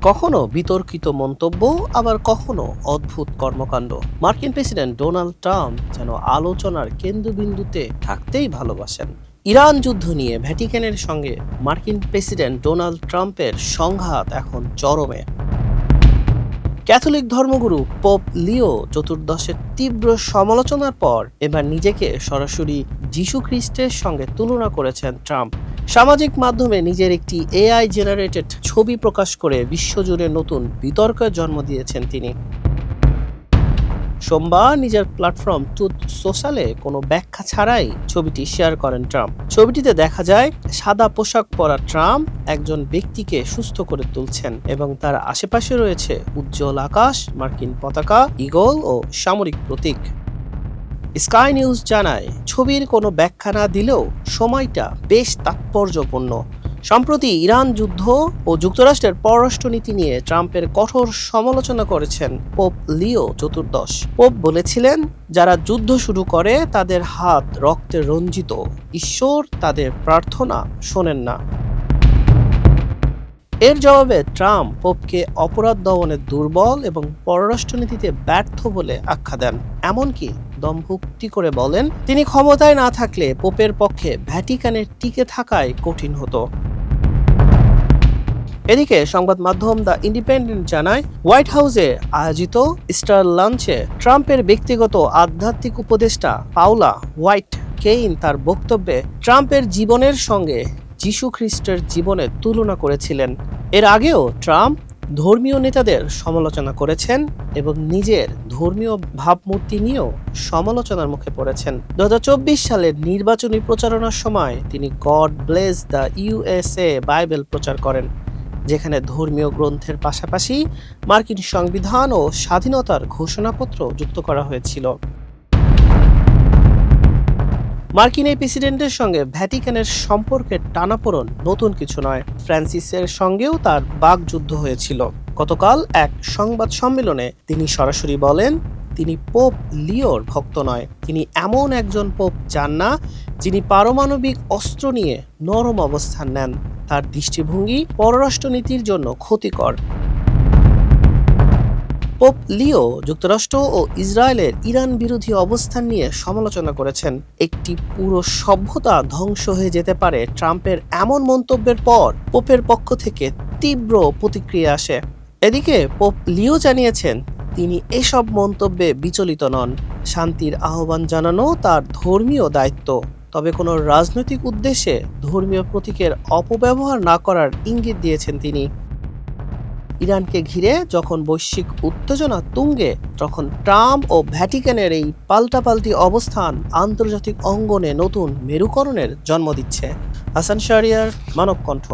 কখনো বিতর্কিত মন্তব্য, আবার কখনো অদ্ভুত কর্মকাণ্ড। মার্কিন প্রেসিডেন্ট ডোনাল্ড ট্রাম্প যেন আলোচনার কেন্দ্রবিন্দুতে থাকতেই ভালোবাসেন। ইরান যুদ্ধ নিয়ে ভ্যাটিকানের সঙ্গে মার্কিন প্রেসিডেন্ট ডোনাল্ড ট্রাম্পের সংঘাত এখন চরমে। ক্যাথলিক ধর্মগুরু পোপ লিও চতুর্দশের তীব্র সমালোচনার পর এবার নিজেকে সরাসরি যিশু খ্রিস্টের সঙ্গে তুলনা করেছেন ট্রাম্প। সামাজিক মাধ্যমে নিজের একটি এআই জেনারেটেড ছবি প্রকাশ করে বিশ্বজুড়ে নতুন বিতর্কের জন্ম দিয়েছেন তিনি। সোমবার নিজের প্ল্যাটফর্ম ট্রুথ সোশ্যালে কোনো ব্যাখ্যা ছাড়াই ছবিটি শেয়ার করেন ট্রাম্প। ছবিটিতে দেখা যায় সাদা পোশাক পরা ট্রাম্প একজন ব্যক্তিকে সুস্থ করে তুলছেন এবং তার আশেপাশে রয়েছে উজ্জ্বল আকাশ, মার্কিন পতাকা, ঈগল ও সামরিক প্রতীক। স্কাই নিউজ জানায়, ছবির কোনো ব্যাখ্যা না দিলেও সময়টা বেশ তাৎপর্যপূর্ণ। সম্প্রতি ইরান যুদ্ধ ও যুক্তরাষ্ট্রের পররাষ্ট্রনীতি নিয়ে ট্রাম্পের কঠোর সমালোচনা করেছেন পোপ লিও চতুর্দশ। পোপ বলেছিলেন, যারা যুদ্ধ শুরু করে তাদের হাত রক্তে রঞ্জিত, ঈশ্বর তাদের প্রার্থনা শোনেন না। এর জবাবে ট্রাম্প পোপকে অপরাধ দমনে দুর্বল এবং পররাষ্ট্রনীতিতে ব্যর্থ বলে আখ্যা দেন। এমনকি দম্ভুক্তি করে বলেন, তিনি ক্ষমতায় না থাকলে পোপের পক্ষে ভ্যাটিকানের টিকে থাকাই কঠিন হতো। এদিকে সংবাদ মাধ্যম দ্য ইন্ডিপেন্ডেন্ট জানায়, হোয়াইট হাউসে আয়োজিত স্টার লাঞ্চে ট্রাম্পের ব্যক্তিগত আধ্যাত্মিক উপদেষ্টা পাওলা হোয়াইট কেইন তার বক্তব্যে ট্রাম্পের জীবনের সঙ্গে যিশু খ্রিস্টের জীবনের তুলনা করেছিলেন। এর আগেও ট্রাম্প ধর্মীয় নেতাদের সমালোচনা করেছেন এবং নিজের ধর্মীয় ভাবমূর্তি নিয়েও সমালোচনার মুখে পড়েছেন। 2024 সালের নির্বাচনী প্রচারণার সময় তিনি god bless the USA Bible প্রচার করেন, যেখানে ধর্মীয় গ্রন্থের পাশাপাশি মার্কিন সংবিধান ও স্বাধীনতার ঘোষণাপত্র যুক্ত করা হয়েছিল। মার্কিন এই প্রেসিডেন্টের সঙ্গে ভ্যাটিকানের সম্পর্কের টানাপোড়েন নতুন কিছু নয়। ফ্রান্সিসের সঙ্গেও তার বাকযুদ্ধ হয়েছিল। গতকাল এক সংবাদ সম্মেলনে তিনি সরাসরি বলেন, তিনি পোপ লিওর ভক্ত নয়। তিনি এমন একজন পোপ চান না যিনি পারমাণবিক অস্ত্র নিয়ে নরম অবস্থান নেন। তার দৃষ্টিভঙ্গি পররাষ্ট্রনীতির জন্য ক্ষতিকর। পোপ লিও যুক্তরাষ্ট্র ও ইসরায়েলের ইরান বিরোধী অবস্থান নিয়ে সমালোচনা করেছেন। একটি পুরো সভ্যতা ধ্বংস হয়ে যেতে পারে ট্রাম্পের এমন মন্তব্যের পর পোপের পক্ষ থেকে তীব্র প্রতিক্রিয়া আসে। এদিকে পোপ লিও জানিয়েছেন, তিনি এসব মন্তব্যে বিচলিত নন। শান্তির আহ্বান জানানো তার ধর্মীয় দায়িত্ব, তবে কোনো রাজনৈতিক উদ্দেশ্যে ধর্মীয় প্রতীকের অপব্যবহার না করার ইঙ্গিত দিয়েছেন তিনি। ইরানকে ঘিরে যখন বৈশ্বিক উত্তেজনা তুঙ্গে, তখন ট্রাম্প ও ভ্যাটিকানের এই পাল্টাপাল্টি অবস্থান আন্তর্জাতিক অঙ্গনে নতুন মেরুকরণের জন্ম দিচ্ছে। হাসান শাহরিয়ার, মানব কণ্ঠ।